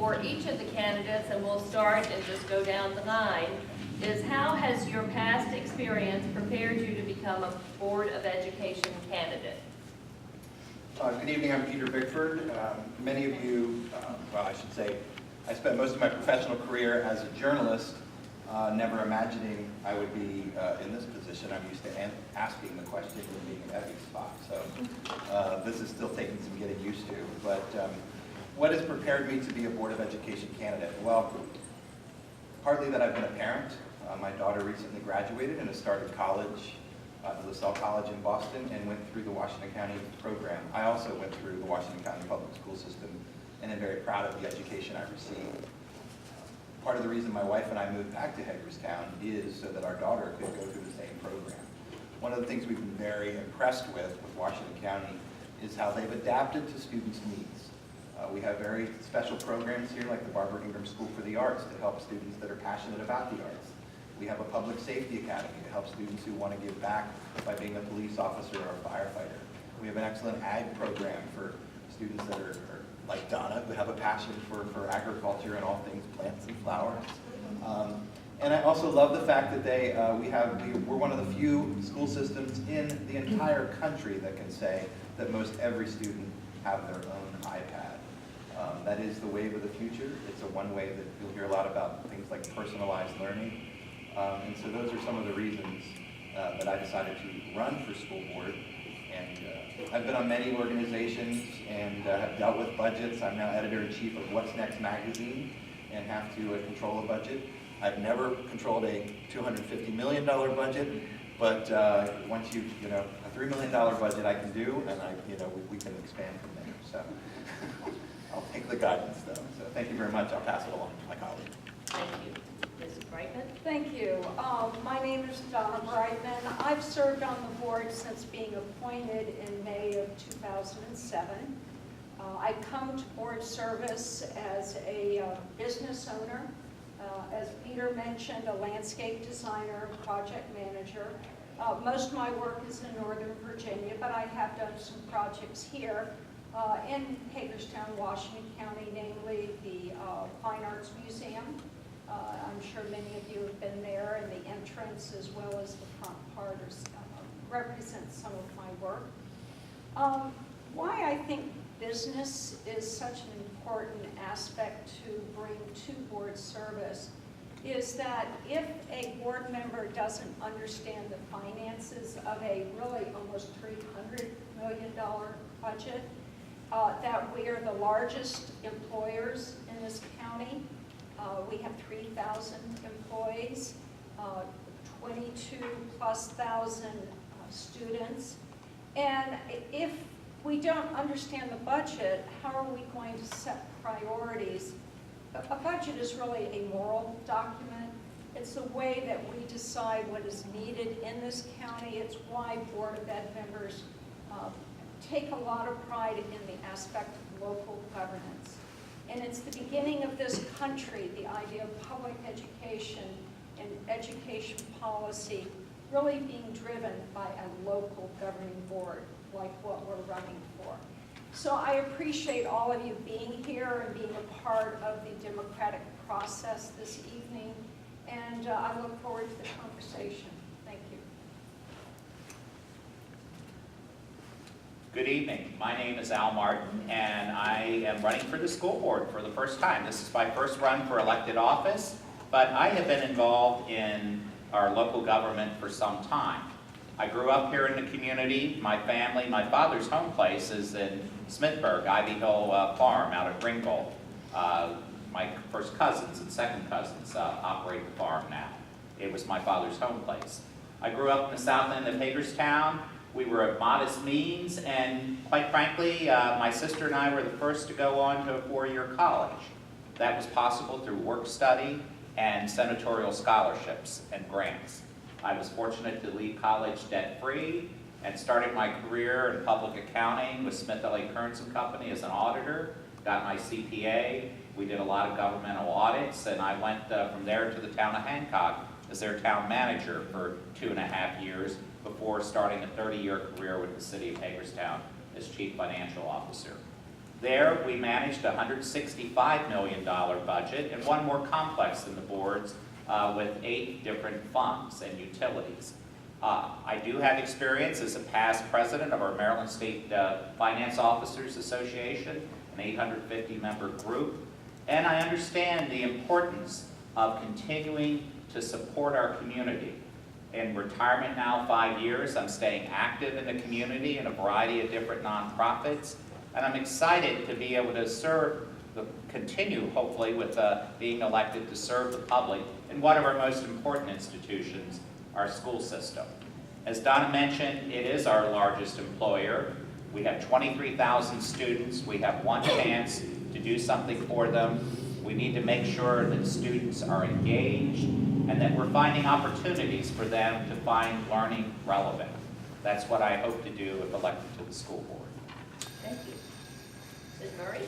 for each of the candidates, and we'll start and just go down the line, is how has your past experience prepared you to become a Board of Education candidate? Good evening, I'm Peter Bickford. Many of you, well, I should say, I spent most of my professional career as a journalist, never imagining I would be in this position. I'm used to asking the question and being an Evie spot, so this is still taking some getting used to. But what has prepared me to be a Board of Education candidate? Well, partly that I've been a parent. My daughter recently graduated and has started college, LaSalle College in Boston, and went through the Washington County program. I also went through the Washington County public school system and am very proud of the education I received. Part of the reason my wife and I moved back to Hagerstown is so that our daughter could go through the same program. One of the things we've been very impressed with Washington County is how they've adapted to students' needs. We have very special programs here like the Barbara Ingram School for the Arts to help students that are passionate about the arts. We have a public safety academy to help students who want to give back by being a police officer or a firefighter. We have an excellent ag program for students that are like Donna, who have a passion for agriculture and all things plants and flowers. And I also love the fact that we're one of the few school systems in the entire country that can say that most every student have their own iPad. That is the wave of the future. It's a one way that you'll hear a lot about things like personalized learning. And so those are some of the reasons that I decided to run for school board. And I've been on many organizations and have dealt with budgets. I'm now editor-in-chief of What's Next magazine and have to control a budget. I've never controlled a $250 million budget, but once a $3 million budget I can do, and we can expand from there. So I'll take the guidance though. So thank you very much. I'll pass it along to my colleague. Thank you. Ms. Brightman? Thank you. My name is Donna Brightman. I've served on the board since being appointed in May of 2007. I come to board service as a business owner, as Peter mentioned, a landscape designer, project manager. Most of my work is in Northern Virginia, but I have done some projects here in Hagerstown, Washington County, namely the Fine Arts Museum. I'm sure many of you have been there, and the entrance as well as the front part represents some of my work. Why I think business is such an important aspect to bring to board service is that if a board member doesn't understand the finances of a really almost $300 million budget, that we are the largest employers in this county. We have 3,000 employees, 22,000+ students. And if we don't understand the budget, how are we going to set priorities? A budget is really a moral document. It's the way that we decide what is needed in this county. It's why Board of Ed members take a lot of pride in the aspect of local governance. And it's the beginning of this country, the idea of public education and education policy really being driven by a local governing board, like what we're running for. So I appreciate all of you being here and being a part of the democratic process this evening, and I look forward to the conversation. Thank you. Good evening. My name is Al Martin, and I am running for the school board for the first time. This is my first run for elected office, but I have been involved in our local government for some time. I grew up here in the community. My family, my father's home place is in Smithburg, Ivy Hill Farm out of Ringgold. My first cousins and second cousins operate the farm now. It was my father's home place. I grew up in the south end of Hagerstown. We were of modest means, and quite frankly, my sister and I were the first to go on to a four-year college. That was possible through work study and senatorial scholarships and grants. I was fortunate to leave college debt-free and started my career in public accounting with Smith L.A. Kearns & Company as an auditor, got my CPA. We did a lot of governmental audits, and I went from there to the town of Hancock as their town manager for 2.5 years before starting a 30-year career with the city of Hagerstown as chief financial officer. There, we managed a $165 million budget and one more complex than the board's with 8 different funds and utilities. I do have experience as a past president of our Maryland State Finance Officers Association, an 850-member group, and I understand the importance of continuing to support our community. In retirement now 5 years, I'm staying active in the community in a variety of different nonprofits, and I'm excited to be able to continue, hopefully, with being elected to serve the public in one of our most important institutions, our school system. As Donna mentioned, it is our largest employer. We have 23,000 students. We have one chance to do something for them. We need to make sure that students are engaged and that we're finding opportunities for them to find learning relevant. That's what I hope to do if elected to the school board. Thank you. Ms. Murray?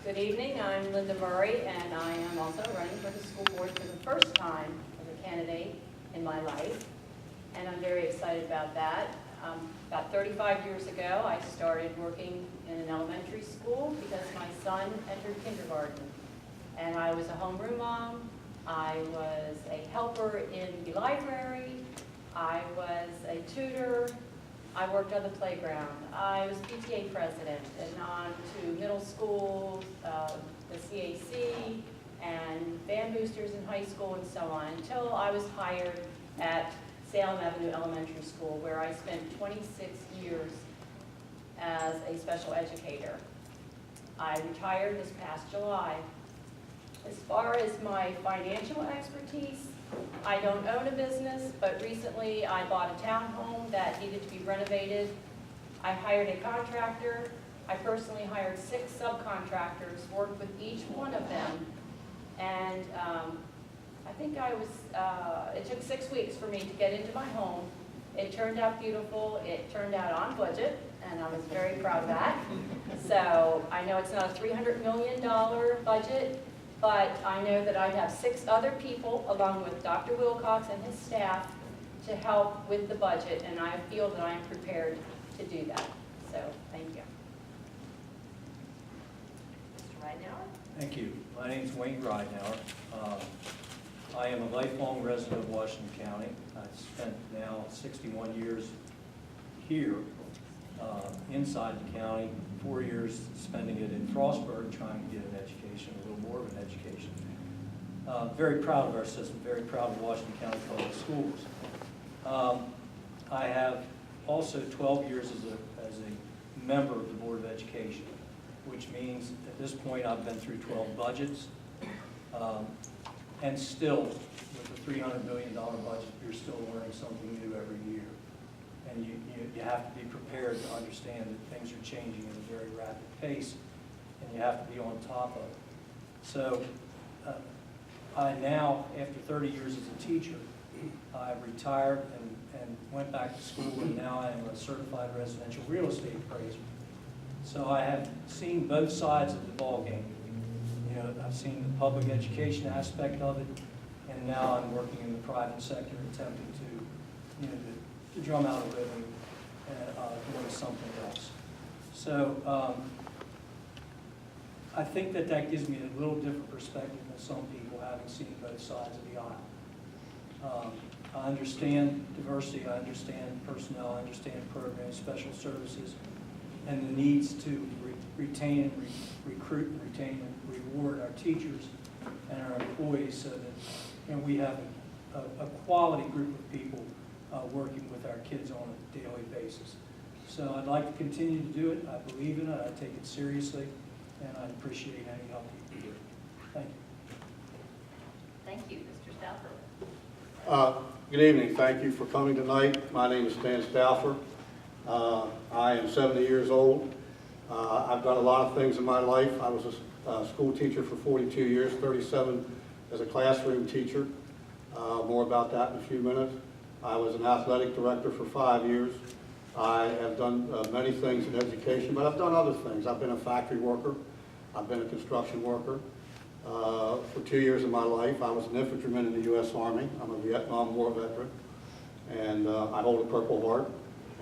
Good evening, I'm Linda Murray, and I am also running for the school board for the first time as a candidate in my life, and I'm very excited about that. About 35 years ago, I started working in an elementary school because my son entered kindergarten, and I was a homeroom mom, I was a helper in the library, I was a tutor, I worked on the playground. I was PTA president and on to middle school, the CAC, and band boosters in high school and so on, until I was hired at Salem Avenue Elementary School, where I spent 26 years as a special educator. I retired this past July. As far as my financial expertise, I don't own a business, but recently I bought a townhome that needed to be renovated. I hired a contractor. I personally hired 6 subcontractors, worked with each one of them, and I think it took 6 weeks for me to get into my home. It turned out beautiful. It turned out on budget, and I was very proud of that. So I know it's not a $300 million budget, but I know that I have 6 other people, along with Dr. Wilcox and his staff, to help with the budget, and I feel that I am prepared to do that. So, thank you. Mr. Ridenhour? Thank you. My name is Wayne Ridenhour. I am a lifelong resident of Washington County. I've spent now 61 years here inside the county, 4 years spending it in Frostburg trying to get an education, a little more of an education. Very proud of our system, very proud of Washington County Public Schools. I have also 12 years as a member of the Board of Education, which means at this point I've been through 12 budgets. And still, with a $300 million budget, you're still learning something new every year. And you have to be prepared to understand that things are changing at a very rapid pace, and you have to be on top of it. So I now, after 30 years as a teacher, I retired and went back to school, and now I am a certified residential real estate appraiser. So I have seen both sides of the ballgame. You know, I've seen the public education aspect of it, and now I'm working in the private sector, attempting to, to drum out a living doing something else. So I think that gives me a little different perspective than some people, having seen both sides of the aisle. I understand diversity, I understand personnel, I understand programs, special services, and the needs to retain and recruit and retain and reward our teachers and our employees so that we have a quality group of people working with our kids on a daily basis. So I'd like to continue to do it. I believe in it. I take it seriously, and I appreciate any help you can give. Thank you. Thank you. Mr. Stauffer? Good evening. Thank you for coming tonight. My name is Stan Stauffer. I am 70 years old. I've done a lot of things in my life. I was a school teacher for 42 years, 37 as a classroom teacher. More about that in a few minutes. I was an athletic director for 5 years. I have done many things in education, but I've done other things. I've been a factory worker. I've been a construction worker. For 2 years of my life, I was an infantryman in the U.S. Army. I'm a Vietnam War veteran, and I hold a Purple Heart,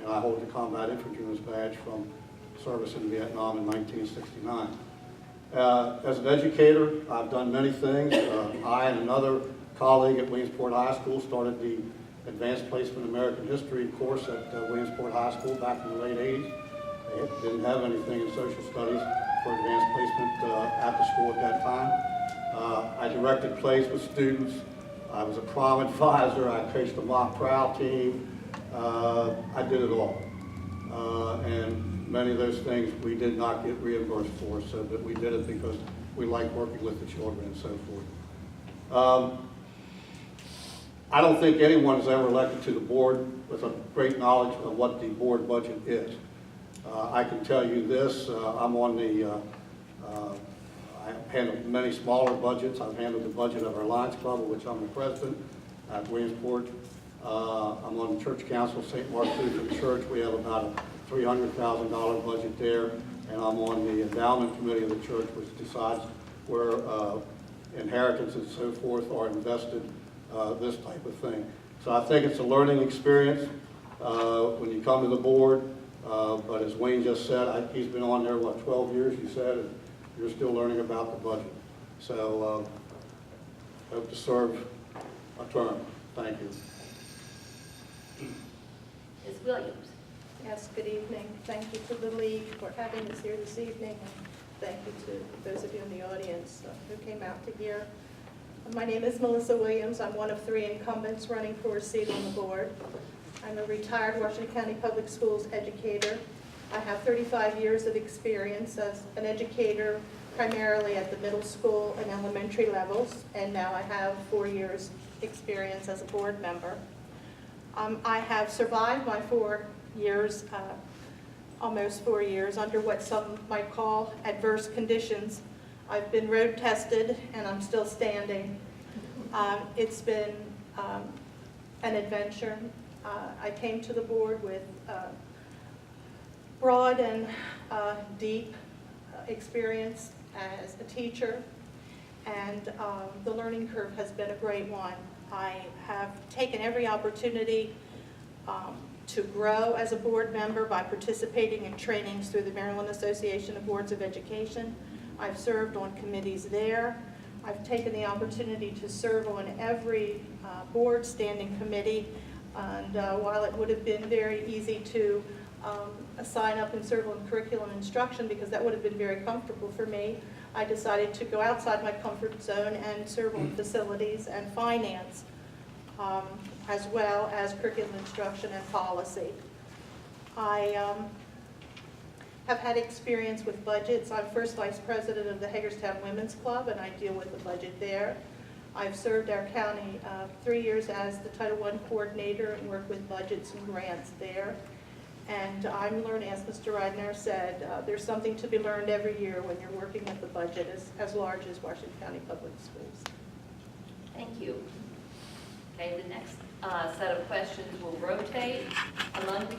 and I hold the Combat Infantryman's Badge from service in Vietnam in 1969. As an educator, I've done many things. I and another colleague at Williamsport High School started the Advanced Placement American History course at Williamsport High School back in the late 80s. They didn't have anything in social studies for advanced placement at the school at that time. I directed plays with students. I was a prom advisor. I coached a mock prowl team. I did it all. And many of those things we did not get reimbursed for, so that we did it because we like working with the children and so forth. I don't think anyone is ever elected to the board with a great knowledge of what the board budget is. I can tell you this, I'm on the, I've handled many smaller budgets. I've handled the budget of our Lions Club, of which I'm the president at Williamsport. I'm on the church council, St. Mark's Lutheran Church. We have about a $300,000 budget there, and I'm on the endowment committee of the church, which decides where inheritance and so forth are invested, this type of thing. So I think it's a learning experience when you come to the board, but as Wayne just said, he's been on there, what, 12 years, you said, and you're still learning about the budget. So hope to serve a term. Thank you. Ms. Williams? Yes, good evening. Thank you to the league for having us here this evening. And thank you to those of you in the audience who came out to hear. My name is Melissa Williams. I'm one of 3 incumbents running for a seat on the board. I'm a retired Washington County Public Schools educator. I have 35 years of experience as an educator, primarily at the middle school and elementary levels, and now I have 4 years experience as a board member. I have survived my 4 years, almost 4 years, under what some might call adverse conditions. I've been road tested and I'm still standing. It's been an adventure. I came to the board with broad and deep experience as a teacher, and the learning curve has been a great one. I have taken every opportunity to grow as a board member by participating in trainings through the Maryland Association of Boards of Education. I've served on committees there. I've taken the opportunity to serve on every board standing committee, and while it would have been very easy to sign up and serve on curriculum instruction, because that would have been very comfortable for me, I decided to go outside my comfort zone and serve on facilities and finance, as well as curriculum instruction and policy. I have had experience with budgets. I'm first vice president of the Hagerstown Women's Club, and I deal with the budget there. I've served our county 3 years as the Title I coordinator and worked with budgets and grants there. And I'm learning, as Mr. Reidner said, there's something to be learned every year when you're working with the budget as large as Washington County Public Schools. Thank you. Okay, the next set of questions will rotate among the